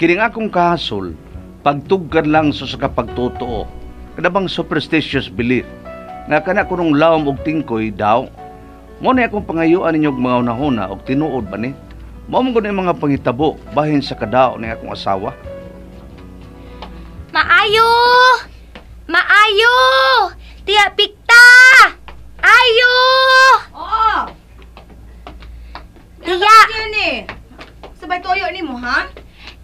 Kining akong kahasol, pagtugkan lang sa kapagtotoo. Kada bang superstitious belief. Nga kana ko nung lawom og tingkoy daw, mo na akong pangayuan ninyo mga unahuna og tinuod ba ni? Mao mo yung mga pangitabo bahin sa kadao ni akong asawa. Maayo! Maayo! Tiya Pikta! Ayo! Oo! Tiya! Jenny! Sabay toyo ni mo, ha?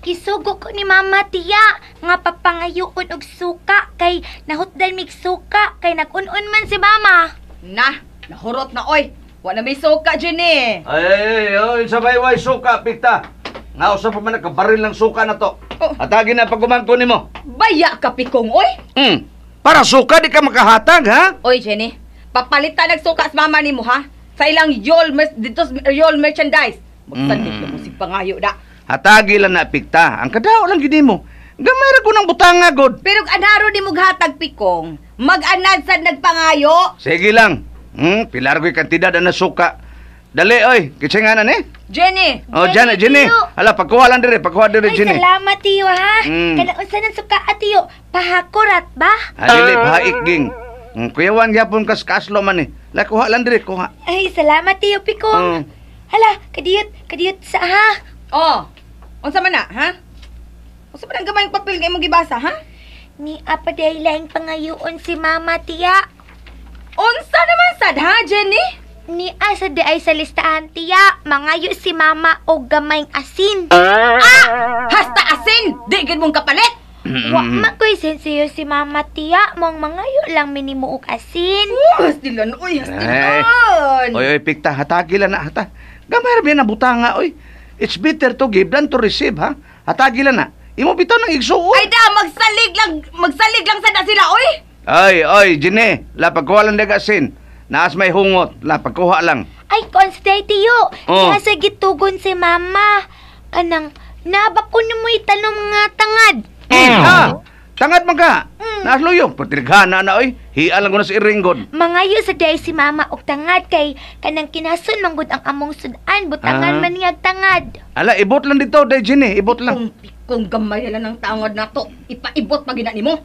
Kisugo ko ni Mama Tiya nga papangayoon og suka kay nahutdan mig suka kay nag-un-un man si Mama. Na! Nahurot na, oy! Wala may suka, Jenny! Ay, sabay way suka, Pikta. Nga usap pa man nakabaril ng suka na to. Oh. Atagin na pagkumangko ni mo. Baya ka, Pikong, oy! Para suka, di ka makahatag, ha? Oy, Jenny, papalitan ng suka sa mama ni mo, ha? Sa ilang yol merchandise. Magsandig na mo si pangayo da. Hatagi lang na, Pikta. Ang kadao lang gini mo. Gamay ra ko ng butanga, God. Pero anaro di mo hatag, Pikong. Mag-anad sa nagpangayo. Sige lang. Pilar ko'y kantidad na suka. Dali, oy. Kisay nga na, ne? Jenny! Oh, Jenny. Tiyo. Hala, pagkuha lang dire, Ay, Jenny. salamat Tiyo ha. Mm. Kana unsa nang suka Tiyo? Pahakurat ba? Dili, haik, ging. Kuyawan yapon kas kaslo man, eh. La, kuha lang dire, kuha. Ay, salamat Tiyo Pikong. Hala, kadiyot sa ha. Oh, unsa man na, ha? Unsa man ang gamay papel kay mo gibasa, ha? Ni apa day laing pangayoon si Mama Tiya. Unsa naman sad, ha, Jenny? Ni asa di ay sa listahan Tiya, mangayo si Mama og gamayng asin. Hasta asin! Di gid mong kapalit! Wa makoy sensiyo si Mama Tiya, mong mangayo lang minimo og asin. Hastilan, uy, Ay. hastilan! Oy, Pikta, hatagi lang na, hata. Gamay ra na butanga, oy. It's better to give than to receive, ha? Hatagi lang na. Imo bitaw ng igsuon. Ay da, magsalig lang sad na sila, uy! Oy, Jenny. La, pagkuha lang dagasin. Naas may hungot. La, pagkuha lang. Ay, constay Tiyo. Oh. Nasa gitugon si Mama. Kanang, nabako ni mo itanong nga tangad. Ha? Tangad man ka. Naas loyo. Patirghana na, oy. Hiya lang ko na si Iringon. Mangayo sa day si Mama og tangad kay kanang kinason manggod ang among sudan butangan man niyag tangad. Ala, ibot lang dito, day Jenny. Ibot lang. Kung gamay lang ng tangod na to, ipaibot pa gina nimo.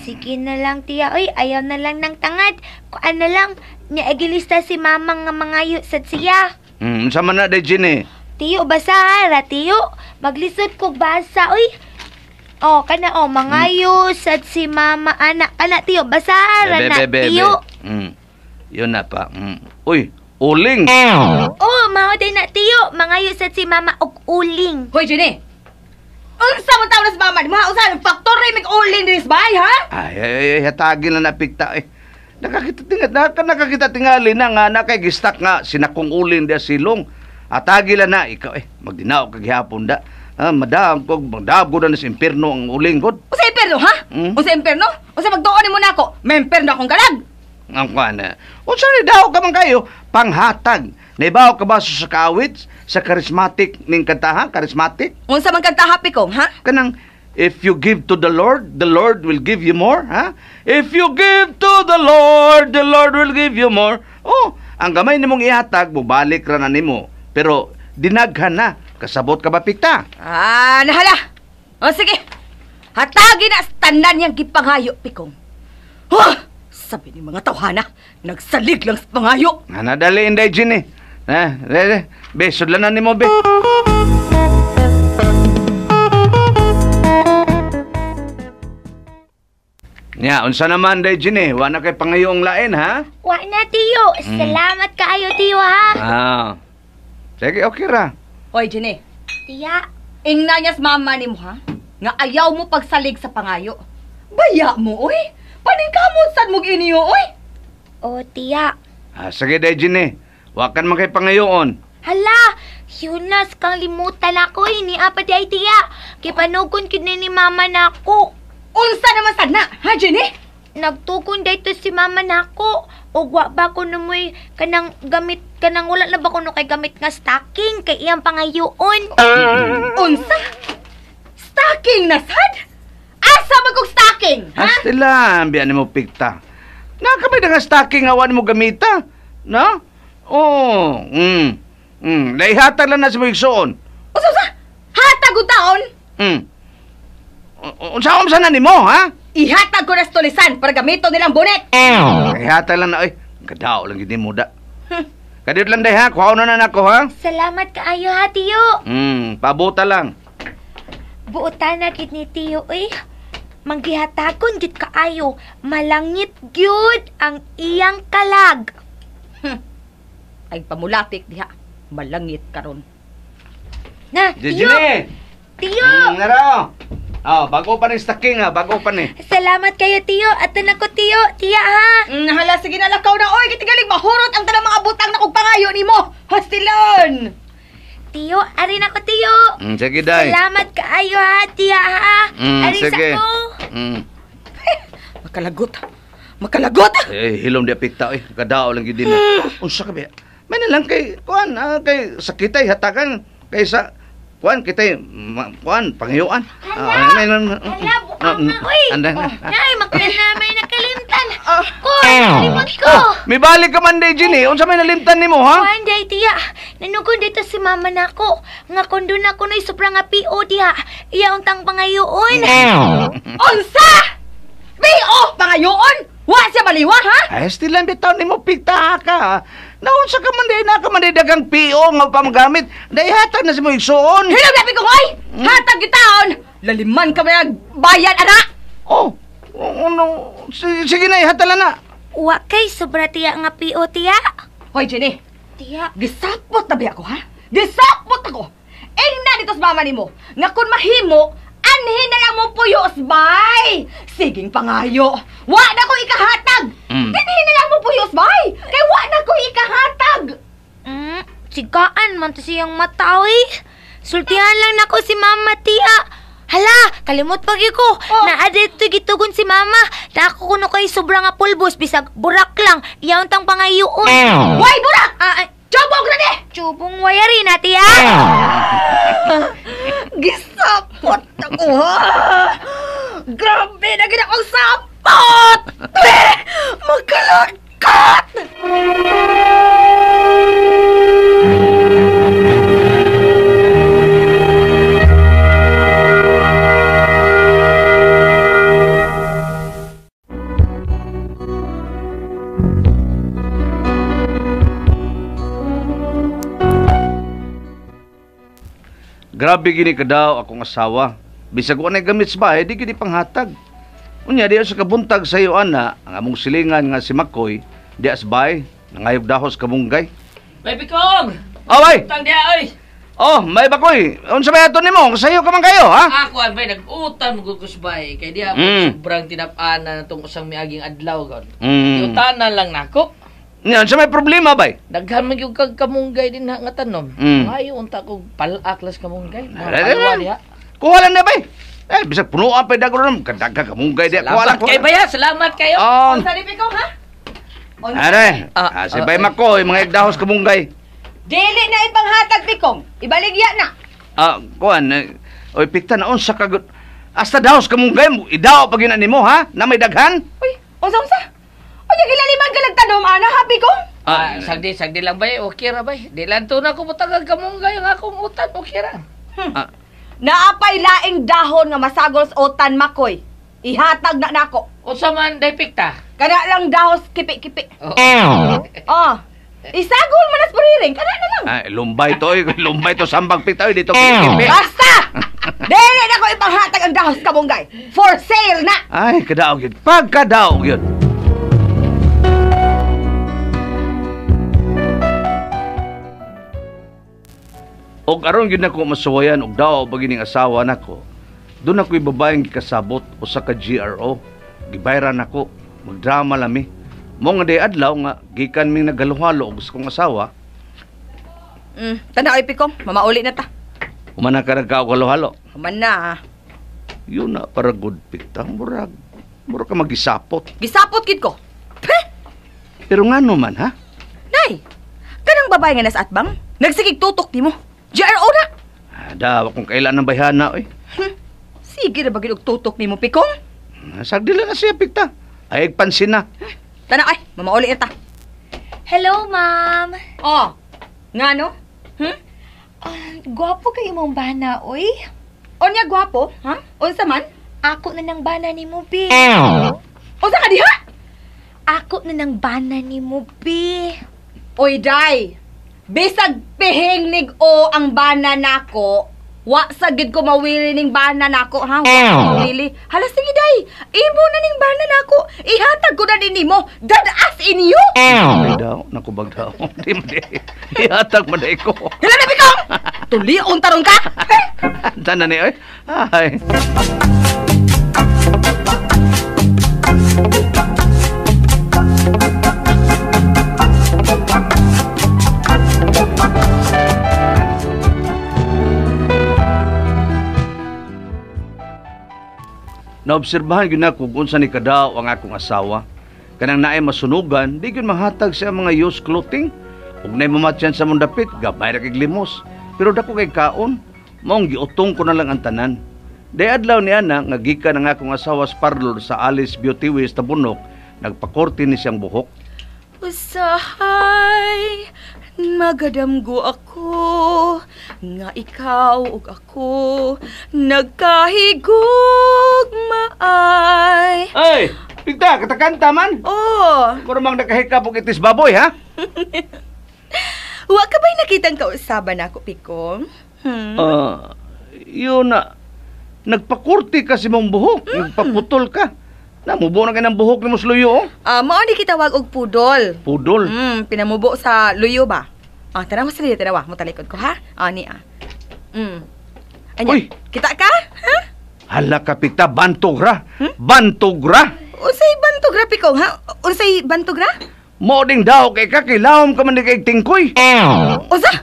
Sige na lang Tiya, oy, ayaw na lang ng tangad. Kuan na lang, niagilista si Mama nga mangayo sad siya. Sama na, day Jenny. Tiyo, basa ra, Tiyo. Maglisod kog basa, oy. Oh, kana mangayo sad si Mama anak. Kana Tiyo, basa ra na, Tiyo. Yun na pa. Uy, uling. Oh, mao day na Tiyo. Mangayo sad si Mama og uling. Hoy, Jenny! Unsa mo tawag na sa mama? Di mo usahan, factory mig uling din sa bahay, ha? Ay, hatagin na Pikta, eh. Nakakita tingali na nga na kay gistak nga sinakong ulin dia silong. Atagi lang na ikaw magdinaw kaghapon da. Madam ko na sa impierno ang uling god. Unsa imperno, ha? Unsa imperno? Unsa magtuon nimo nako? May imperno akong kalag. Ang kuana. Unsa ni daw ka man kayo panghatag. Naibaw ka ba sa kawit sa charismatic ning kantahan, charismatic? Unsa man kanta happy kong, ha? Kanang if you give to the Lord will give you more, ha? If you give to the Lord will give you more. Oh, ang gamay nimong ihatag, bubalik ra na nimo. Pero dinaghan na. Kasabot ka ba, Pikta? Nahala. O sige. Hatagi na sa tanan niyang gipangayo, Pikong. Sabi ni mga tawhana, nagsalig lang sa pangayo. Nadali inday, Ginny. Besod lang na nimo, be. Nya, unsa naman day Ginny? Wa na kay pangayong lain, ha? Wa na Tiyo. Salamat kaayo Tiyo ha. Sige, okay ra. Hoy, Jenny. Tiya. Ingna niya sa mama ni mo, ha? Nga ayaw mo pagsalig sa pangayo. Baya mo, oy. Paningkamot sad mo iniyo, oy. O Tiya. Sige day Ginny. Wa kan man kay pangayoon. Hala, Yunas kang limutan ako ni apa di ay Tiya. Kipanugon kid ni Mama nako. Unsa naman sad na, ha, Jenny? Nagtugon dayto si Mama nako. Og wa ba ko numoy kanang gamit kanang wala na ba kuno kay gamit nga stocking kay iyang pangayoon. Unsa? Stocking na sad? Asa ba kog stocking? Ha? Astila, biyan mo Pikta. Nakamay na nga stocking awan mo gamita. No? Naihatag lang na sa mga igsoon. Usa? Hatag og taon? Unsa na nimo, ha? Ihatag ko na sa tulisan para gamito nilang bonet. Ay, hata lang na, oy. Kadaw lang gid mo da. Kadiyot lang day, ha? Kuhaw na nako, ha? Salamat kaayo ha, tiyo. Pabuta lang. Buotan na gid ni tiyo, Manggihatagon gid kaayo. Malangit gyud ang iyang kalag. Ay pamulapik diha. Malangit karon. Na, tiyo! Tiyo! Naro! Bago pa ni stocking, ha? Bago pa ni. Salamat kayo, tiyo. At ko, tiyo. Tiya, ha? Hala, sige na lakaw na. Oy, kitigalig mahurot ang tanang mga butang na kong pangayo ni mo. Hostilon! Tiyo, arin ako, tiyo. Sige, day. Salamat kaayo, ha, tiya, ha? Arin sige. sa ko. Makalagot! Hilom di apikta, oy. Kadaw lang gid din. Unsa ka ba? May nalang kay, kay sakitay, hatakan. Kaysa, kitay, pangayuan. Hala, buang na, uy. Nay, magkala na may nakalimtan. Limot ko. May balik ka man, day, Ginny. Unsa may nalimtan ni mo, ha? Kuan, day, tiya. Nanugod dito si mama nako. Nga kondon ako na sobrang nga PO, tiya. Iya untang pangayoon. Unsa? B.O. Pangayoon? Wa siya maliwa, ha? Ay, still lang bitaw ni mo pikta ka. Naunsa ka man day na ka man day dagang PO nga pamagamit. Day hatag na si mo igsuon. Hilom na ko, hoy! Hatag gitaon! Laliman ka ba bayan, anak? Sige na, ihatala na. Wa kay sobra tiya nga PO, tiya. Hoy, Jenny. Tiya. Gisapot na ba ako, ha? Gisapot ako! Na dito sa mama ni mo, nga kung mahimo, anhin na lang mo puyos, bay! Siging pangayo, wa na ko ikahatag! Anhin na lang mo puyos, bay! Kay wa na ko ikahatag! Sigaan man to siyang matawi. Sultihan lang nako si mama, tiya. Hala, kalimot pag ko. Naadit to gitugon si mama. Na ako kuno kay sobrang nga pulbos, bisag burak lang. Iyaw tang pangayoon. Way, burak! Chobog na di! Chubong wayari na, tiya. Gisapot ako, ha? Grabe na gina kong sapot! Magkalakat! Grabe gini ka daw akong asawa. Bisag wa nay gamit sa bahay, di gini panghatag. Unya di sa kabuntag sa iyo ana, ang among silingan nga si Makoy, di as bahay, nangayog dahos kamunggay. May pikong! Away! Utang diya, oy! May Makoy, unsa may aton nimo? Sayo ka man kayo, ha? Ako, bay, nag-utang magkukusbay. Kaya di ako sobrang tinap-ana na itong usang miaging adlaw. Iutanan lang nako. Nya, unsa may problema bay? Daghan man yung kamunggay din nga tanom. Ngayon, unta ko palaklas kamunggay. Mga diha. Kuha lang na bay. Bisag punuan pa dago ron. Kadaghan kamunggay diha. Kuha lang. Salamat kay Baya, salamat kayo. Unsa ni Pikaw, ha? Si Bay Makoy, mga igdahos kamunggay. Dili na ipanghatag, Pikong. Ibaligya na. Kuhan, oy, pikta na unsa kagot. Hasta dahos kamunggay, idaw pag yun mo, ha? Na may daghan? Uy, unsa? Oy, gilaliman ka nagtanom, ana, ha, Pikong? Sagdi lang bay, okay ra bay. Di lang to na ko butang kamunggay ang akong utan, okay ra. Naapay laing dahon nga masagol sa utan, Makoy. Ihatag na nako. Unsa man day pikta? Kana lang dahos kipi-kipi. Isagol man as pariring, kana na lang. Lumbay to, lumbay to sambag pikta, dito kipi. Basta! Dili na ko ipanghatag ang dahos kamunggay. For sale na! Ay, kadaog yun. Pagkadaog yun. Og aron gyud nako masuwayan og daw bagining asawa nako. Doon ako ibabayang gikasabot usa ka GRO. Gibayran nako. Magdrama lami. Mo nga day adlaw nga gikan ming nagaluhalo og kong asawa. Tanda oy Pikom, mamauli na ta. Umana ka nagkagaluhalo. Human na. Yun na para good pikta murag. Murag ka magisapot. Gisapot kid ko. Pero ngano man ha? Nay, kanang babae nga nasa atbang, nagsigig tutok nimo. GRO na. Daw kung kailan ng bayhana oy. Sige na ba gid og tutok nimo Pikong? Sagdi lang na siya pikta. Ay pansin na. Tana ay, mamauli na ta. Hello, ma'am. Oh. Ngano? Gwapo kay imong bana, oy. Onya gwapo, ha? Unsa man? Ako na ng bana ni mo, Bi. Unsa ka diha? Ako na ng bana ni mo, Bi. Oy, day. Bisag pihing nig-o ang bana nako. Wa sagid ko mawili ning bana nako, ha? Wa ko mawili. Hala, sige, day. Imo na ning bana nako. Ihatag ko na din nimo. That as in you. Ay daw, nakubag daw. Di mo di. Ihatag mo na ko. Hala na, Pikong! Tulion tarong ka! Tanan ni, oy. Ay. Naobserbahan yun na kung unsa ni kadaw ang akong asawa. Kanang naay masunugan, di yun mahatag sa mga used clothing. Ug naay mamatyan sa mong dapit, gabay ra kay limos. Pero dako kay kaon, maong giutong ko na lang ang tanan. Day adlaw ni ana nga gikan ang akong asawa sa parlor sa Alice Beauty Ways Tabunok, nagpakorte ni siyang buhok. Usahay, magadamgo ako, nga ikaw ug ako, nagkahigog maay. Ay, Pigta, katakanta man. Oh, Kurumang nakahikap og itis baboy, ha? wa ka ba'y nakitang kausaban ako, Pikong? Yun na. Nagpakurti ka si mong buhok. Nagpaputol ka. Namubo na ka ng buhok ni Musluyo, oh. Mao di kitawag og pudol. Pudol. Pinamubo sa luyo ba? Tara mo sa liyo, tara wa, mo talikod ko, ha? Ani, Anya, Uy! kita ka? Ha? Hala ka, Pigta, bantogra. Bantogra. Unsay bantogra, Pikong, ha? Unsay bantogra? Mo ding daw kay ka, kilawom ka man di kay tingkoy. Usa?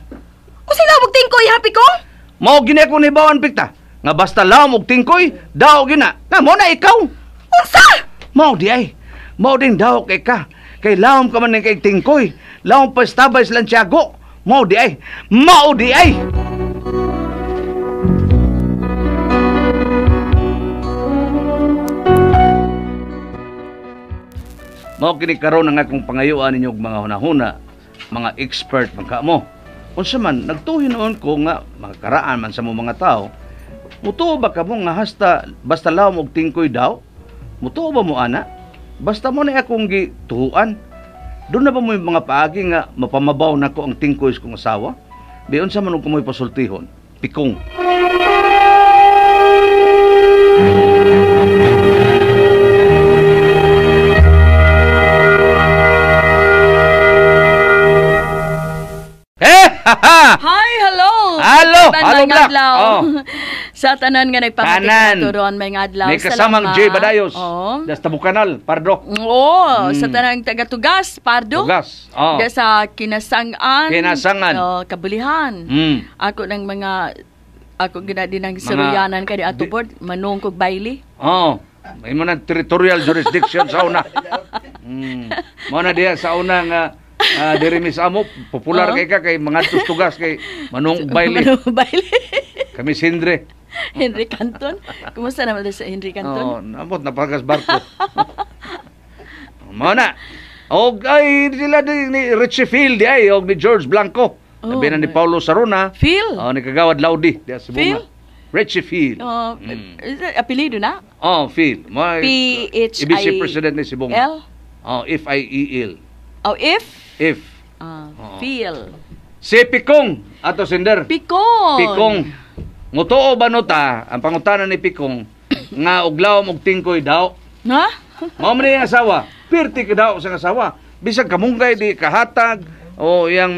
Unsay labog tingkoy, ha, Pikong? Mo gina ko ni bawan, Pigta. Nga basta lawom og tingkoy, daw gina. Nga mo na ikaw. Unsa? Mao di ay. Mao ding daw kay ka. Kay lawom ka man kay tingkoy. Lawom pa estabay sa Santiago. Mao di ay. Mao di ay. Mao kini karon ang akong pangayuan ninyo og mga hunahuna, mga expert man kamo. Unsa man nagtuhin noon ko nga mga karaan man sa mga tao. Mutuo ba kamo nga basta lawom og tingkoy daw? Mutuo ba mo ana? Basta mo na akong gituhuan. Doon na ba mo yung mga paagi nga mapamabaw na ko ang tingkoy sa kong asawa? Di unsa man og kumoy pasultihon? Pikong. Hi, hello! Hello! Tanan Hello, may Black! adlaw. Oh. Sa tanan nga nagpamatik Tanan. na turon may adlaw. May kasamang Jay Badayos. Oh. Das Tabukanal, Pardo. Oo, sa tanang taga-tugas, Pardo. Tugas. Oh. Da sa kinasangan. Kinasangan. Kabulihan. Ako ng ako gina din ng siruyanan kay ato board, manung kog baili. Oh. May mo na territorial jurisdiction sa una. Mo na diya sa una nga diri mi sa amo popular kay ka kay mga tugas kay Manong Bailey. Manung baili. Kami Sindre. Henry Canton. Kumusta naman sa Henry Canton? Oh, nabot na pagas barko. Mo na. Og ay sila ni Richie Field ay og ni George Blanco. Sabi na ni Paulo Saruna. Phil? Oh, ni Kagawad Laudi. Diya sa Phil? bunga. Richie Field. Is that apelido na? Oh, Phil. P-H-I... IBC President ni Sibunga. L? Oh, F-I-E-L. Oh, if? If. Phil. Si Pikong, ato Sinder. Pikong. Pikong. Mutuo ba no ta, ang pangutanan ni Pikong, nga uglawom og tingkoy daw. Ha? Mao man yung asawa. Pirti ka daw sa asawa. Bisag kamunggay di kahatag o iyang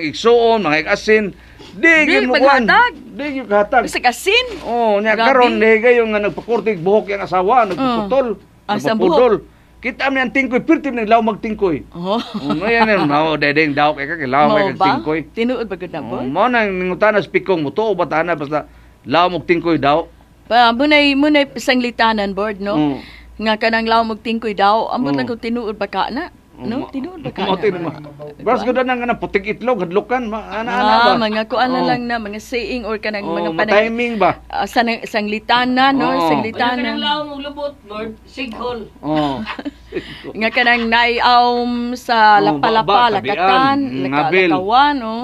igsuon, mga ikasin. Di gyud mo kuan. Di gyud kahatag. Sa kasin? Oh, nya Grabe. karon gayon nga nagpakurtig buhok yang asawa, nagpuputol. Sa Nagpupudol. Kita man ang tingkoy, pirti man naglaw magtingkoy. Oh. Ngayon yan, mao dedeng daw kay kilaw Mao kay ba? tingkoy. Tinuod ba gud na po? Mao nang ningutanas Pikong mutuo ba tana basta law mog tingkoy daw. Munay sanglitanan board, no? Nga kanang law magtingkoy daw. Amo na kung tinuod ba ka na? No? Tinuod ba ka Mao tin na? mo. Bas gud nang nga putik itlog hadlukan ana ba. Mga kuan na lang na, mga saying or kanang mga timing ba? sanglitanan, no? Oo. Sanglitanan. Kanang laong og lubot, Lord, sighol. Oh. Nga kanang naiawm sa Oh, lapalapa, baba, lakatan, tabian, ngabil. lakawan, no?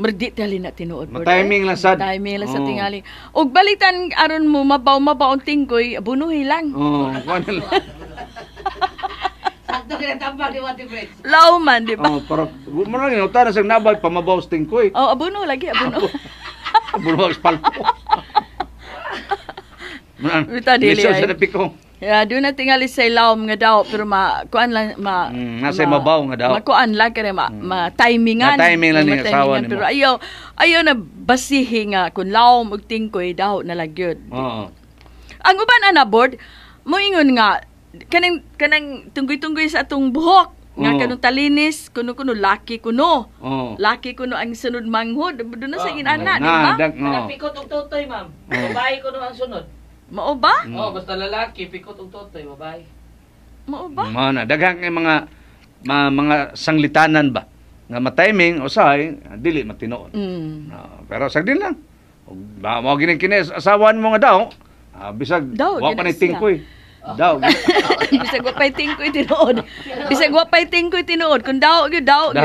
Merdi tali na tinuod. Bord, Timing lang sad. Timing lang sa Oo. tingali. Og balitan aron mo mabaw-mabaw ang tingkoy, bunuhi lang. Oh, kuan lang. Sakto kinatambag ni Wati Friends. Lauman, di ba? Oh, para mo lang yung tanas ang nabay pamabaw sa tingkoy. Oh, abuno lagi, abuno. Bulwag spalpo. Bita, dili, Lisod ay. sa napiko. Ya, doon na tingali sa ilawom nga daw, pero kuan lang, nasa mabaw nga daw. Makuan lang kaya ma-timingan. Ma-timing lang ni asawa Ma-timingan, nimo. pero ayaw na basihi nga, kung lawom og tingkoy daw nalagyod. Oo. Ang uban ana board, moingon nga, kanang tunggoy-tunggoy sa atong buhok, nga Oo. kanong talinis, kuno-kuno, laki kuno. Oo. Laki kuno ang sunod manghod. Doon na sa Oo. inana, di Na, ba? dag, no. Kana pikot og totoy, ma'am. Babae ko no ang sunod. Mao ba? Oh, basta lalaki, pikot og totoy, babae. Mao ba? Mana daghang kay mga sanglitanan ba nga matiming usahay dili matinoon. Pero sagdin lang. Og mao gining kini asawan mo nga daw. Bisag Daw, wa pa ni gina siya. tingkoy. Daw. Bisag wa pay tingkoy tinuod. Bisag wa pay tingkoy tinuod. Kung daw gyud, no?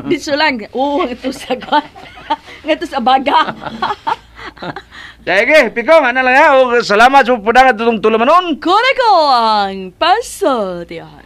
Dito lang. Ito sa kwan. Ito sa baga. Sige, piko nga na lang ha. Og salamat sa pudangan tutong tulamanon. Kuna ko ang paso, tiyan.